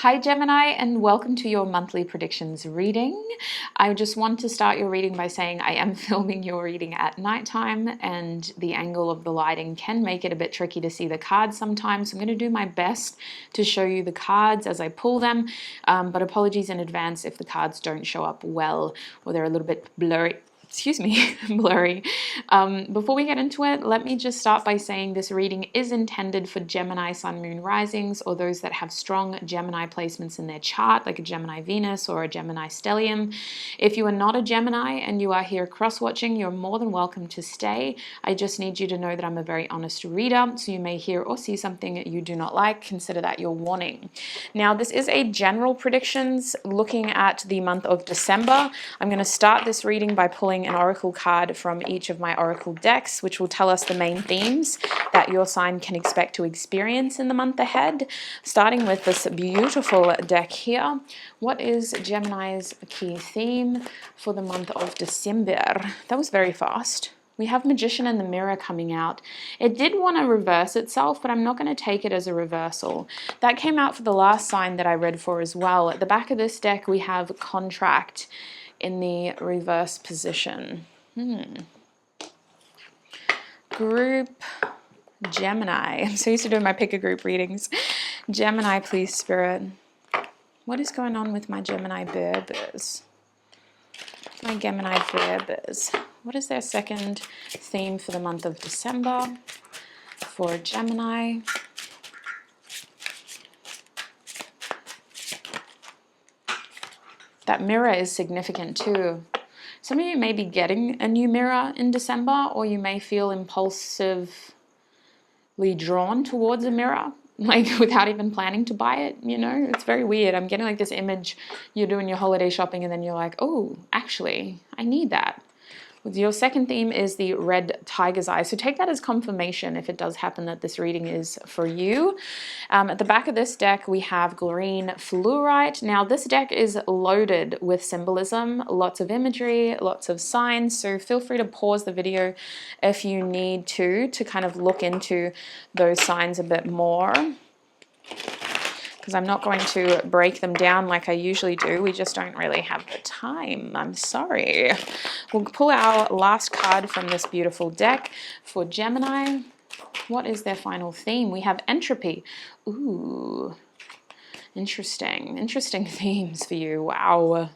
Hi Gemini, and welcome to your monthly predictions reading. I just want to start your reading by saying I am filming your reading at nighttime and the angle of the lighting can make it a bit tricky to see the cards sometimes. I'm going to do my best to show you the cards as I pull them, but apologies in advance if the cards don't show up well or they're a little bit blurry. Excuse me, blurry. Before we get into it, let me just start by saying this reading is intended for Gemini Sun, Moon, Risings, or those that have strong Gemini placements in their chart, like a Gemini Venus or a Gemini Stellium. If you are not a Gemini and you are here cross-watching, you're more than welcome to stay. I just need you to know that I'm a very honest reader, so you may hear or see something that you do not like. Consider that your warning. Now, this is a general predictions looking at the month of December. I'm going to start this reading by pulling an oracle card from each of my oracle decks, which will tell us the main themes that your sign can expect to experience in the month ahead. Starting with this beautiful deck here, what is Gemini's key theme for the month of December? That was very fast. We have Magician and the Mirror coming out. It did want to reverse itself, but I'm not going to take it as a reversal. That came out for the last sign that I read for as well. At the back of this deck, we have Contract in the reverse position. Group Gemini. I'm so used to doing my pick a group readings. Gemini, please, Spirit. What is going on with my Gemini Berbers? My Gemini Berbers. What is their second theme for the month of December for Gemini? That mirror is significant too. Some of you may be getting a new mirror in December, or you may feel impulsively drawn towards a mirror, like without even planning to buy it, you know? It's very weird. I'm getting like this image, you're doing your holiday shopping and then you're like, oh, actually, I need that. Your second theme is the red tiger's eye. So take that as confirmation if it does happen that this reading is for you. At the back of this deck, we have green fluorite. Now, this deck is loaded with symbolism, lots of imagery, lots of signs. So feel free to pause the video if you need to kind of look into those signs a bit more, because I'm not going to break them down like I usually do. We just don't really have the time. I'm sorry. We'll pull our last card from this beautiful deck for Gemini. What is their final theme? We have Entropy. Ooh, interesting. Interesting themes for you. Wow.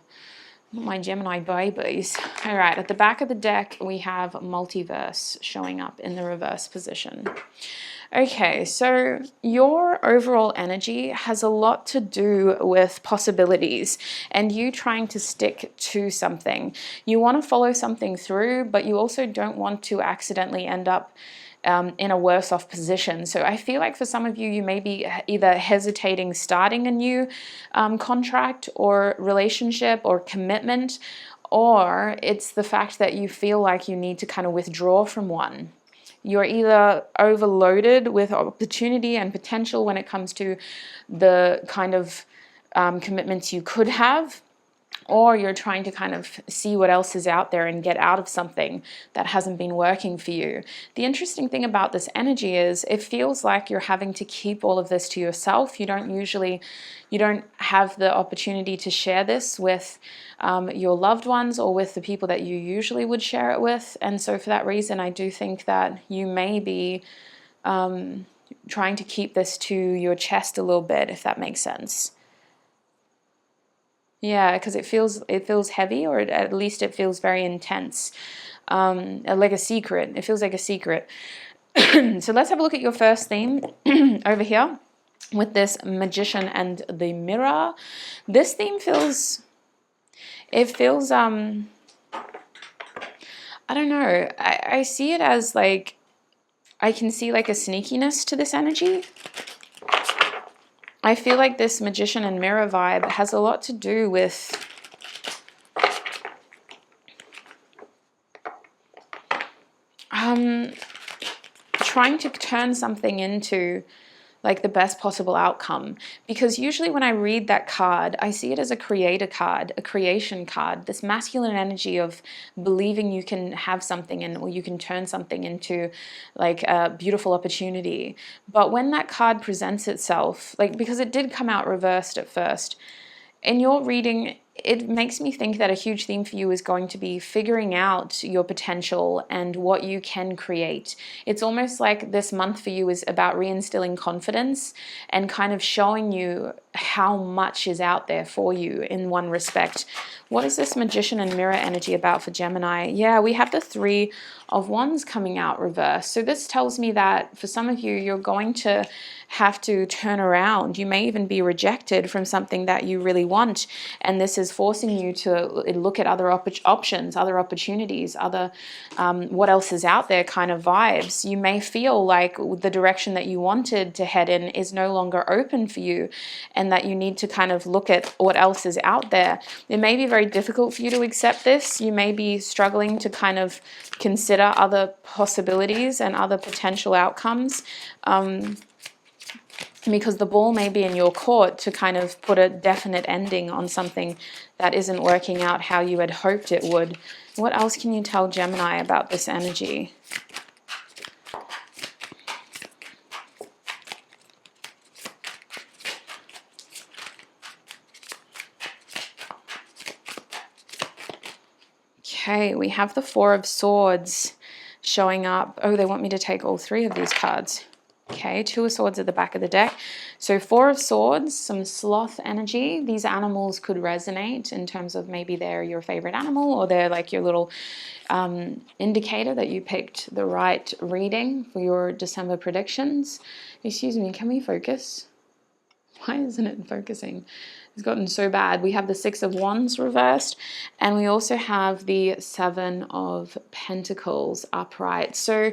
My Gemini babies. All right, at the back of the deck, we have Multiverse showing up in the reverse position. Okay, so your overall energy has a lot to do with possibilities and you trying to stick to something. You want to follow something through, but you also don't want to accidentally end up in a worse off position. So I feel like for some of you, you may be either hesitating starting a new contract or relationship or commitment, or it's the fact that you feel like you need to kind of withdraw from one. You're either overloaded with opportunity and potential when it comes to the kind of commitments you could have, or you're trying to kind of see what else is out there and get out of something that hasn't been working for you. The interesting thing about this energy is it feels like you're having to keep all of this to yourself. You don't have the opportunity to share this with your loved ones or with the people that you usually would share it with. And so for that reason, I do think that you may be trying to keep this to your chest a little bit, if that makes sense. Yeah, because it feels heavy, or at least it feels very intense, like a secret. It feels like a secret. So let's have a look at your first theme over here with this Magician and the Mirror. This theme feels, I don't know. I see it as like, I can see like a sneakiness to this energy. I feel like this Magician and Mirror vibe has a lot to do with trying to turn something into like the best possible outcome. Because usually when I read that card, I see it as a creator card, a creation card, this masculine energy of believing you can have something and or you can turn something into like a beautiful opportunity. But when that card presents itself, like, because it did come out reversed at first, in your reading, it makes me think that a huge theme for you is going to be figuring out your potential and what you can create. It's almost like this month for you is about reinstilling confidence and kind of showing you how much is out there for you in one respect. What is this Magician and Mirror energy about for Gemini? Yeah, we have the Three of Wands coming out reversed. So this tells me that for some of you, you're going to have to turn around. You may even be rejected from something that you really want. And this is forcing you to look at other options, other opportunities, other what else is out there kind of vibes. You may feel like the direction that you wanted to head in is no longer open for you and that you need to kind of look at what else is out there. It may be very difficult for you to accept this. You may be struggling to kind of consider other possibilities and other potential outcomes. Because the ball may be in your court to kind of put a definite ending on something that isn't working out how you had hoped it would. What else can you tell Gemini about this energy? Okay, we have the Four of Swords showing up. Oh, they want me to take all three of these cards. Okay, Two of Swords at the back of the deck. So Four of Swords, some sloth energy. These animals could resonate in terms of maybe they're your favorite animal or they're like your little indicator that you picked the right reading for your December predictions. Excuse me, can we focus? Why isn't it focusing? It's gotten so bad. We have the Six of Wands reversed, and we also have the Seven of Pentacles upright. So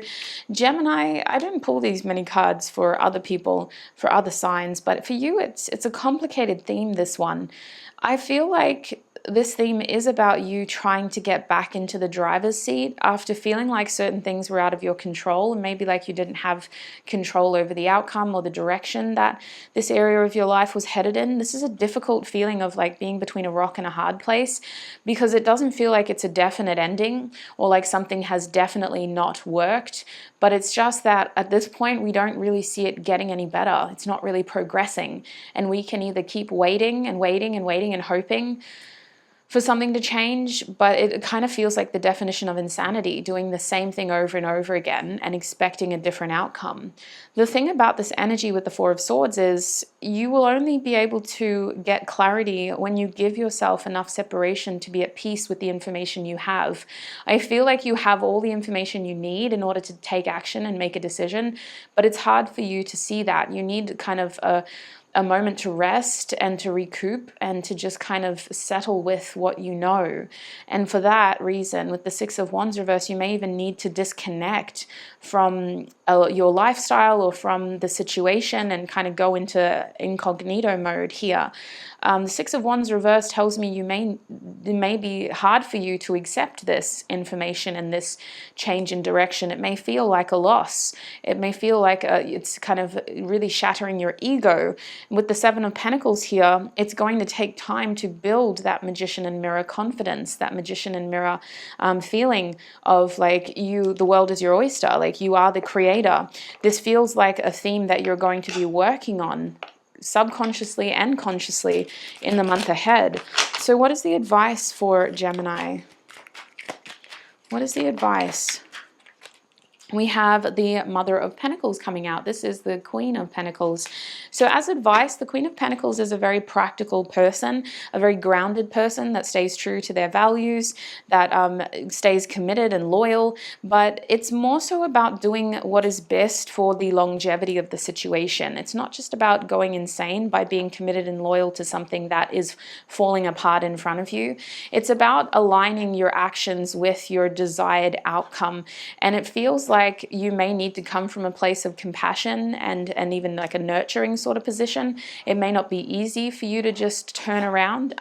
Gemini, I don't pull these many cards for other people, for other signs, but for you, it's a complicated theme, this one. I feel like this theme is about you trying to get back into the driver's seat after feeling like certain things were out of your control and maybe like you didn't have control over the outcome or the direction that this area of your life was headed in. This is a difficult feeling of like being between a rock and a hard place because it doesn't feel like it's a definite ending or like something has definitely not worked. But it's just that at this point, we don't really see it getting any better. It's not really progressing. And we can either keep waiting and waiting and waiting and hoping for something to change, but it kind of feels like the definition of insanity, doing the same thing over and over again and expecting a different outcome. The thing about this energy with the Four of Swords is you will only be able to get clarity when you give yourself enough separation to be at peace with the information you have. I feel like you have all the information you need in order to take action and make a decision, but it's hard for you to see that. You need kind of a moment to rest and to recoup and to just kind of settle with what you know. And for that reason, with the Six of Wands reverse, you may even need to disconnect from your lifestyle or from the situation and kind of go into incognito mode here. The Six of Wands reverse tells me it may be hard for you to accept this information and this change in direction. It may feel like a loss. It may feel like it's kind of really shattering your ego. With the Seven of Pentacles here, it's going to take time to build that Magician and Mirror confidence, that Magician and Mirror feeling of like the world is your oyster, like you are the creator. This feels like a theme that you're going to be working on subconsciously and consciously in the month ahead. So what is the advice for Gemini? What is the advice? We have the Mother of Pentacles coming out. This is the Queen of Pentacles. So as advice, the Queen of Pentacles is a very practical person, a very grounded person that stays true to their values, that stays committed and loyal, but it's more so about doing what is best for the longevity of the situation. It's not just about going insane by being committed and loyal to something that is falling apart in front of you. It's about aligning your actions with your desired outcome. And it feels like you may need to come from a place of compassion and even like a nurturing sort of position. It may not be easy for you to just turn around.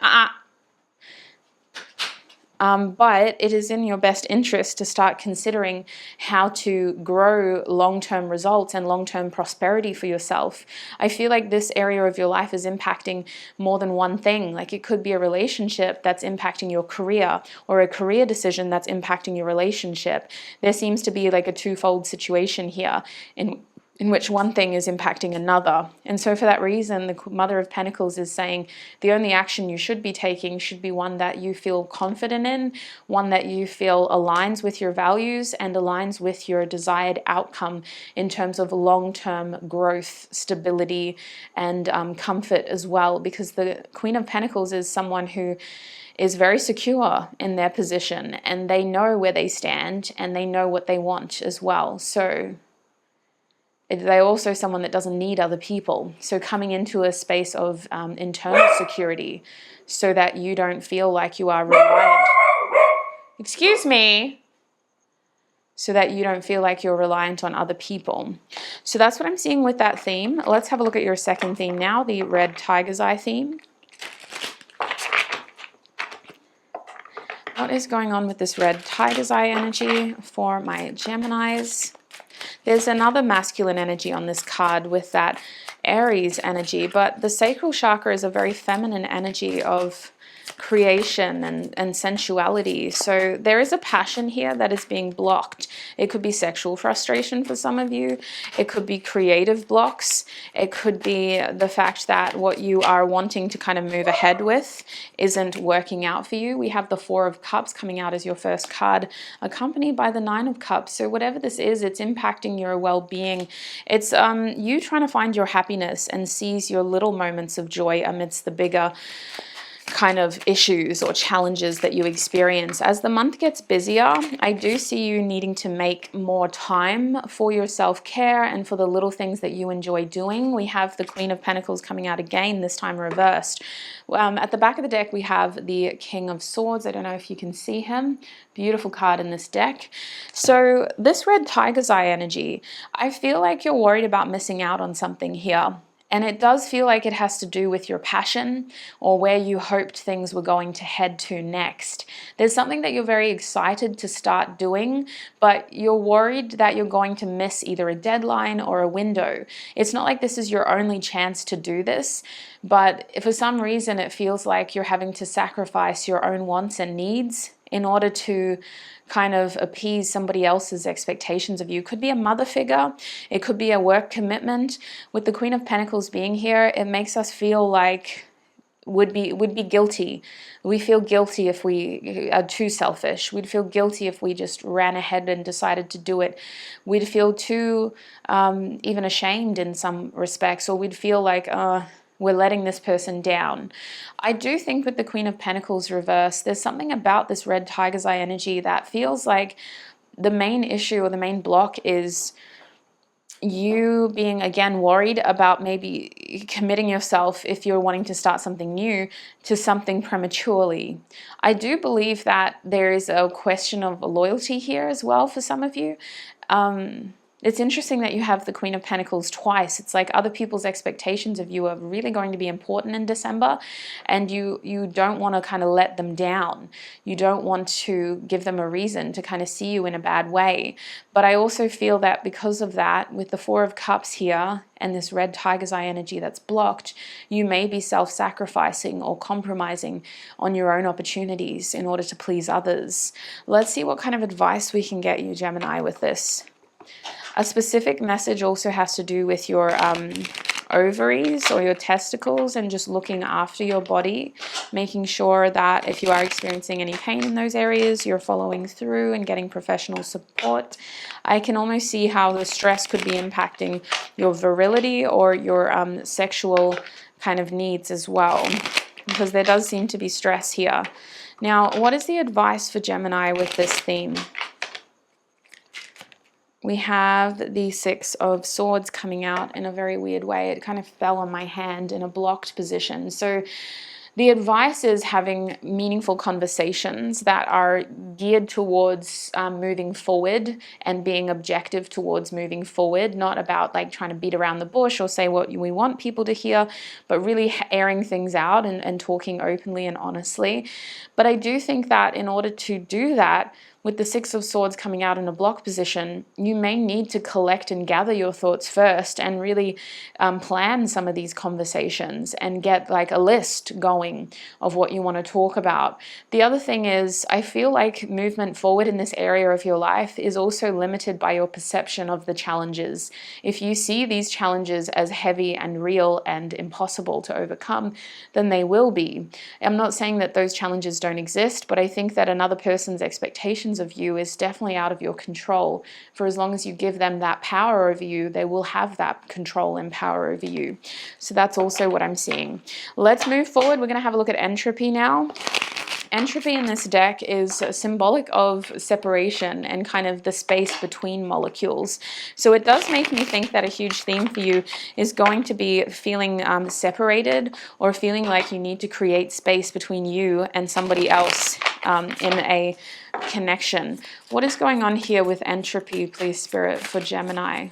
But it is in your best interest to start considering how to grow long-term results and long-term prosperity for yourself. I feel like this area of your life is impacting more than one thing. Like it could be a relationship that's impacting your career, or a career decision that's impacting your relationship. There seems to be like a twofold situation here in which one thing is impacting another. And so for that reason, the Mother of Pentacles is saying the only action you should be taking should be one that you feel confident in, one that you feel aligns with your values and aligns with your desired outcome in terms of long-term growth, stability, and comfort as well. Because the Queen of Pentacles is someone who is very secure in their position, and they know where they stand and they know what they want as well. So they're also someone that doesn't need other people. So coming into a space of internal security so that you don't feel like you are reliant. Excuse me. So that you don't feel like you're reliant on other people. So that's what I'm seeing with that theme. Let's have a look at your second theme now, the red tiger's eye theme. What is going on with this red tiger's eye energy for my Geminis? There's another masculine energy on this card with that Aries energy, but the sacral chakra is a very feminine energy of creation and sensuality. So there is a passion here that is being blocked. It could be sexual frustration for some of you. It could be creative blocks. It could be the fact that what you are wanting to kind of move ahead with isn't working out for you. We have the Four of Cups coming out as your first card, accompanied by the Nine of Cups. So whatever this is, it's impacting your well-being. It's you trying to find your happiness and seize your little moments of joy amidst the bigger kind of issues or challenges that you experience. As the month gets busier, I do see you needing to make more time for your self-care and for the little things that you enjoy doing. We have the Queen of Pentacles coming out again, this time reversed. At the back of the deck, we have the King of Swords. I don't know if you can see him. Beautiful card in this deck. So this red tiger's eye energy, I feel like you're worried about missing out on something here. And it does feel like it has to do with your passion or where you hoped things were going to head to next. There's something that you're very excited to start doing, but you're worried that you're going to miss either a deadline or a window. It's not like this is your only chance to do this, but if for some reason it feels like you're having to sacrifice your own wants and needs in order to kind of appease somebody else's expectations of you. It could be a mother figure. It could be a work commitment. With the Queen of Pentacles being here, it makes us feel like would be guilty. We feel guilty if we are too selfish. We'd feel guilty if we just ran ahead and decided to do it. We'd feel too even ashamed in some respects, or we'd feel like, we're letting this person down. I do think with the Queen of Pentacles reverse, there's something about this red tiger's eye energy that feels like the main issue or the main block is you being, again, worried about maybe committing yourself, if you're wanting to start something new, to something prematurely. I do believe that there is a question of loyalty here as well for some of you. It's interesting that you have the Queen of Pentacles twice. It's like other people's expectations of you are really going to be important in December, and you don't want to kind of let them down. You don't want to give them a reason to kind of see you in a bad way. But I also feel that because of that, with the Four of Cups here and this red tiger's eye energy that's blocked, you may be self-sacrificing or compromising on your own opportunities in order to please others. Let's see what kind of advice we can get you, Gemini, with this. A specific message also has to do with your ovaries or your testicles and just looking after your body, making sure that if you are experiencing any pain in those areas, you're following through and getting professional support. I can almost see how the stress could be impacting your virility or your sexual kind of needs as well, because there does seem to be stress here. Now, what is the advice for Gemini with this theme? We have the Six of Swords coming out in a very weird way. It kind of fell on my hand in a blocked position. So The advice is having meaningful conversations that are geared towards moving forward and being objective towards moving forward, not about like trying to beat around the bush or say what we want people to hear, but really airing things out and talking openly and honestly. But I do think that in order to do that, with the Six of Swords coming out in a block position, you may need to collect and gather your thoughts first and really plan some of these conversations and get like a list going of what you want to talk about. The other thing is, I feel like movement forward in this area of your life is also limited by your perception of the challenges. If you see these challenges as heavy and real and impossible to overcome, then they will be. I'm not saying that those challenges don't exist, but I think that another person's expectations of you is definitely out of your control. For as long as you give them that power over you, they will have that control and power over you. So that's also what I'm seeing. Let's move forward. We're going to have a look at entropy now. Entropy in this deck is symbolic of separation and kind of the space between molecules. So it does make me think that a huge theme for you is going to be feeling separated, or feeling like you need to create space between you and somebody else in a connection. What is going on here with entropy, please, Spirit, for Gemini?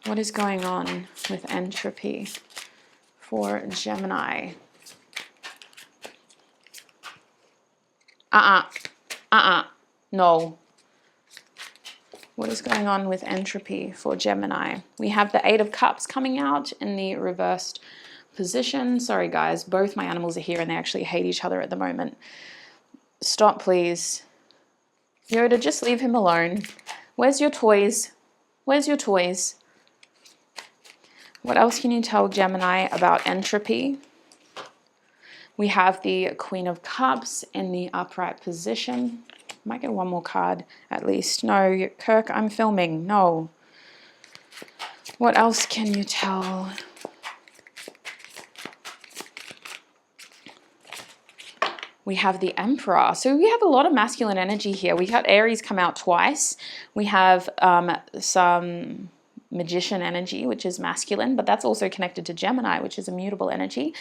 What is going on with entropy for Gemini? No. What is going on with entropy for Gemini? We have the Eight of Cups coming out in the reversed position. Sorry, guys. Both my animals are here and they actually hate each other at the moment. Stop, please. Yoda, just leave him alone. Where's your toys? Where's your toys? What else can you tell Gemini about entropy? We have the Queen of Cups in the upright position. Might get one more card at least. No, Kirk, I'm filming. No. What else can you tell? We have the Emperor. So we have a lot of masculine energy here. We got Aries come out twice. We have some Magician energy, which is masculine, but that's also connected to Gemini, which is immutable energy.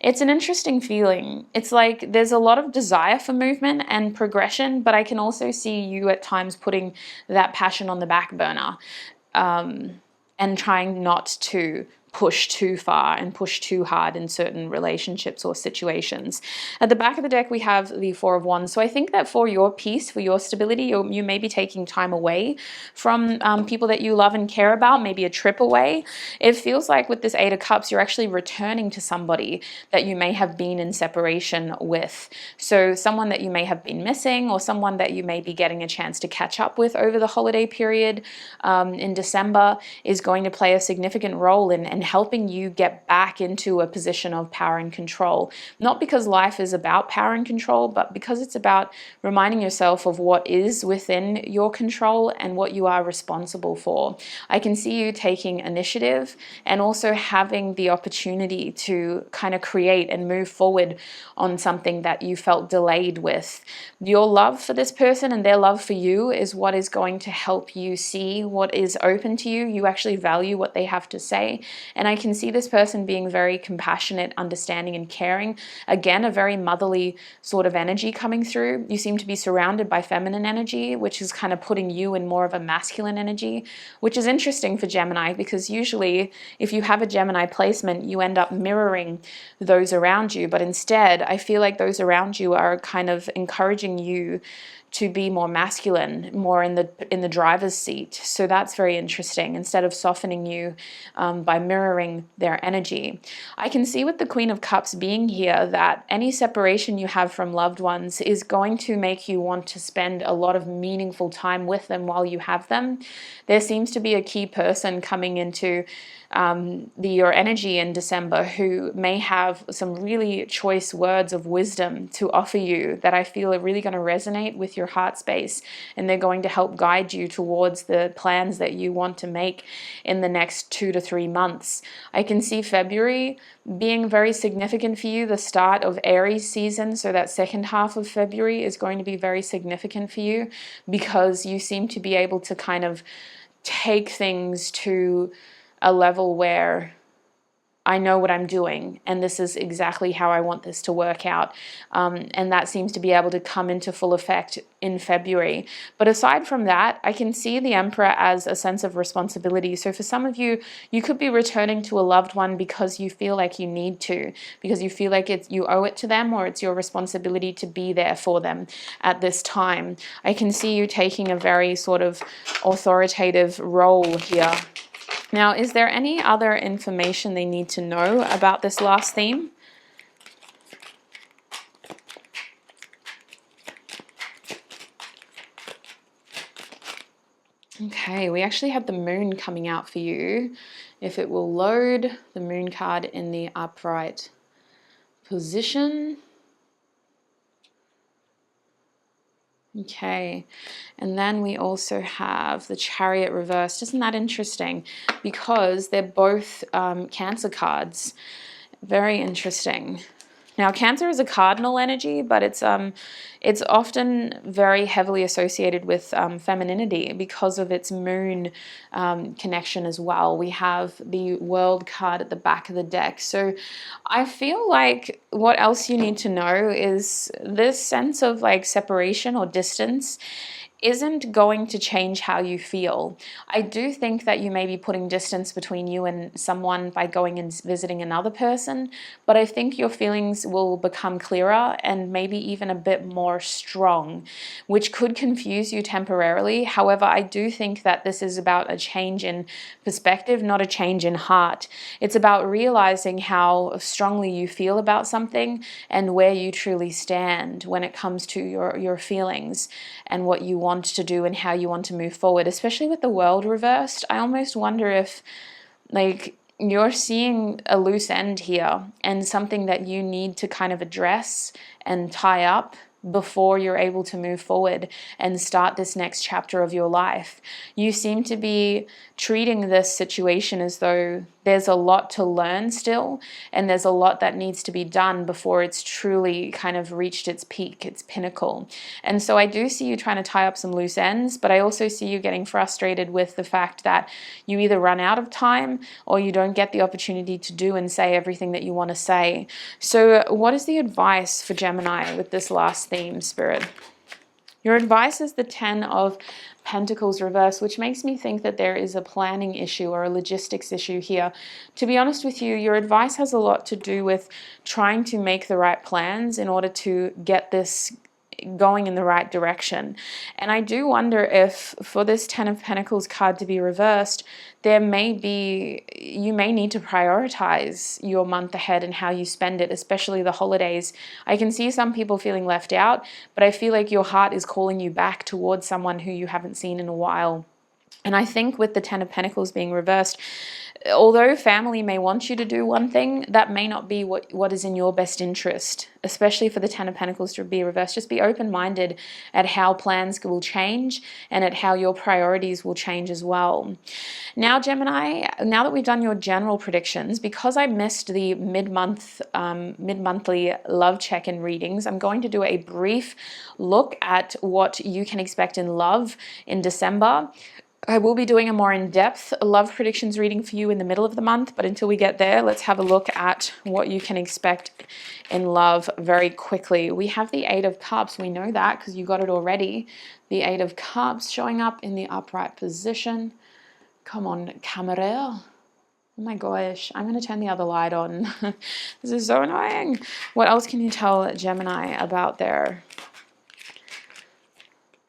It's an interesting feeling. It's like there's a lot of desire for movement and progression, but I can also see you at times putting that passion on the back burner and trying not to push too far and push too hard in certain relationships or situations. At the back of the deck, we have the Four of Wands. So I think that for your peace, for your stability, you may be taking time away from people that you love and care about, maybe a trip away. It feels like with this Eight of Cups, you're actually returning to somebody that you may have been in separation with. So someone that you may have been missing, or someone that you may be getting a chance to catch up with over the holiday period in December is going to play a significant role in helping you get back into a position of power and control. Not because life is about power and control, but because it's about reminding yourself of what is within your control and what you are responsible for. I can see you taking initiative and also having the opportunity to kind of create and move forward on something that you felt delayed with. Your love for this person and their love for you is what is going to help you see what is open to you. You actually value what they have to say. And I can see this person being very compassionate, understanding, and caring. Again, a very motherly sort of energy coming through. You seem to be surrounded by feminine energy, which is kind of putting you in more of a masculine energy, which is interesting for Gemini, because usually if you have a Gemini placement, you end up mirroring those around you. But instead, I feel like those around you are kind of encouraging you to be more masculine, more in the driver's seat. So that's very interesting, instead of softening you by mirroring their energy. I can see with the Queen of Cups being here that any separation you have from loved ones is going to make you want to spend a lot of meaningful time with them while you have them. There seems to be a key person coming into your energy in December who may have some really choice words of wisdom to offer you that I feel are really going to resonate with your heart space, and they're going to help guide you towards the plans that you want to make in the next 2 to 3 months. I can see February being very significant for you, the start of Aries season, so that second half of February is going to be very significant for you, because you seem to be able to kind of take things to a level where I know what I'm doing, and this is exactly how I want this to work out. And that seems to be able to come into full effect in February. But aside from that, I can see the Emperor as a sense of responsibility. So for some of you, you could be returning to a loved one because you feel like you need to, because you feel like you owe it to them, or it's your responsibility to be there for them at this time. I can see you taking a very sort of authoritative role here. Now, is there any other information they need to know about this last theme? Okay, we actually have the Moon coming out for you. If it will load, the Moon card in the upright position. Okay, and then we also have the Chariot reversed. Isn't that interesting? Because they're both Cancer cards. Very interesting. Now, Cancer is a cardinal energy, but it's often very heavily associated with femininity because of its moon connection as well. We have the World card at the back of the deck. So I feel like what else you need to know is this sense of like separation or distance isn't going to change how you feel. I do think that you may be putting distance between you and someone by going and visiting another person, but I think your feelings will become clearer and maybe even a bit more strong, which could confuse you temporarily. However, I do think that this is about a change in perspective, not a change in heart. It's about realizing how strongly you feel about something and where you truly stand when it comes to your feelings and what you want to do and how you want to move forward, especially with the World reversed. I almost wonder if like you're seeing a loose end here and something that you need to kind of address and tie up before you're able to move forward and start this next chapter of your life. You seem to be treating this situation as though there's a lot to learn still, and there's a lot that needs to be done before it's truly kind of reached its peak, its pinnacle. And so I do see you trying to tie up some loose ends, but I also see you getting frustrated with the fact that you either run out of time or you don't get the opportunity to do and say everything that you want to say. So what is the advice for Gemini with this last theme, Spirit? Your advice is the 10 of Pentacles reversed, which makes me think that there is a planning issue or a logistics issue here. To be honest with you, your advice has a lot to do with trying to make the right plans in order to get this going in the right direction. And I do wonder if for this 10 of Pentacles card to be reversed, you may need to prioritize your month ahead and how you spend it, especially the holidays. I can see some people feeling left out, but I feel like your heart is calling you back towards someone who you haven't seen in a while. And I think with the 10 of Pentacles being reversed, although family may want you to do one thing, that may not be what is in your best interest, especially for the 10 of Pentacles to be reversed. Just be open-minded at how plans will change and at how your priorities will change as well. Now, Gemini, now that we've done your general predictions, because I missed the mid-monthly love check-in readings, I'm going to do a brief look at what you can expect in love in December. I will be doing a more in-depth love predictions reading for you in the middle of the month, but until we get there, let's have a look at what you can expect in love very quickly. We have the 8 of Cups. We know that because you got it already. The 8 of Cups showing up in the upright position. Come on, camera. Oh my gosh, I'm going to turn the other light on. This is so annoying. What else can you tell Gemini about their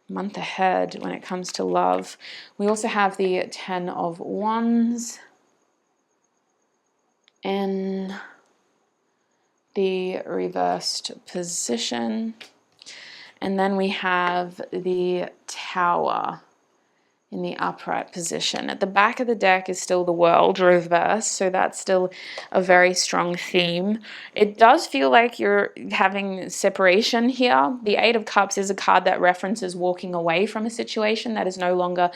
month ahead when it comes to love? We also have the 10 of Wands in the reversed position. And then we have the Tower in the upright position. At the back of the deck is still the World reversed, so that's still a very strong theme. It does feel like you're having separation here. The 8 of Cups is a card that references walking away from a situation that is no longer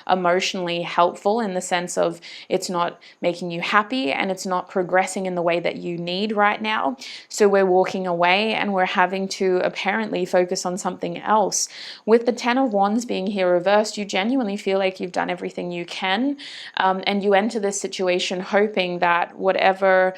emotionally helpful, in the sense of it's not making you happy and it's not progressing in the way that you need right now. So we're walking away and we're having to apparently focus on something else. With the 10 of Wands being here reversed, you genuinely feel feel like you've done everything you can, and you enter this situation hoping that whatever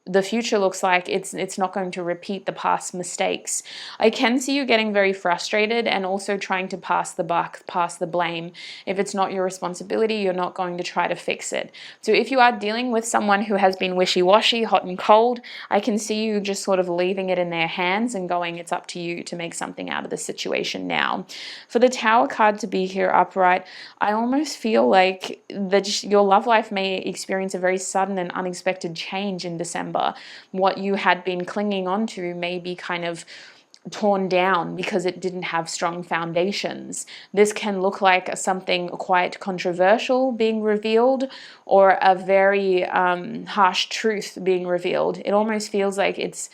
the future looks like, it's not going to repeat the past mistakes. I can see you getting very frustrated and also trying to pass the buck, pass the blame. If it's not your responsibility, you're not going to try to fix it. So if you are dealing with someone who has been wishy-washy, hot and cold, I can see you just sort of leaving it in their hands and going, it's up to you to make something out of the situation now. For the Tower card to be here upright, I almost feel like that your love life may experience a very sudden and unexpected change in December. What you had been clinging on to may be kind of torn down because it didn't have strong foundations. This can look like something quite controversial being revealed, or a very harsh truth being revealed. It almost feels like it's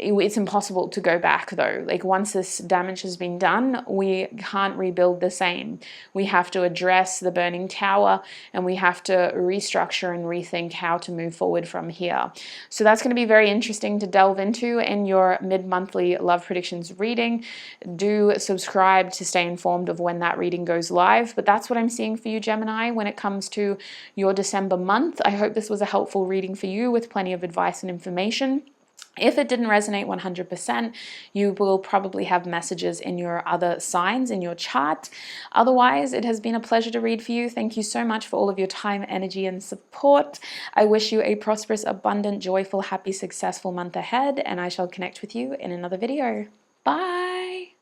impossible to go back though. Like once this damage has been done, we can't rebuild the same. We have to address the burning tower, and we have to restructure and rethink how to move forward from here. So that's going to be very interesting to delve into in your mid-monthly love predictions reading. Do subscribe to stay informed of when that reading goes live. But that's what I'm seeing for you, Gemini, when it comes to your December month. I hope this was a helpful reading for you with plenty of advice and information. If it didn't resonate 100%, you will probably have messages in your other signs in your chart. Otherwise, it has been a pleasure to read for you. Thank you so much for all of your time, energy, and support. I wish you a prosperous, abundant, joyful, happy, successful month ahead, and I shall connect with you in another video. Bye!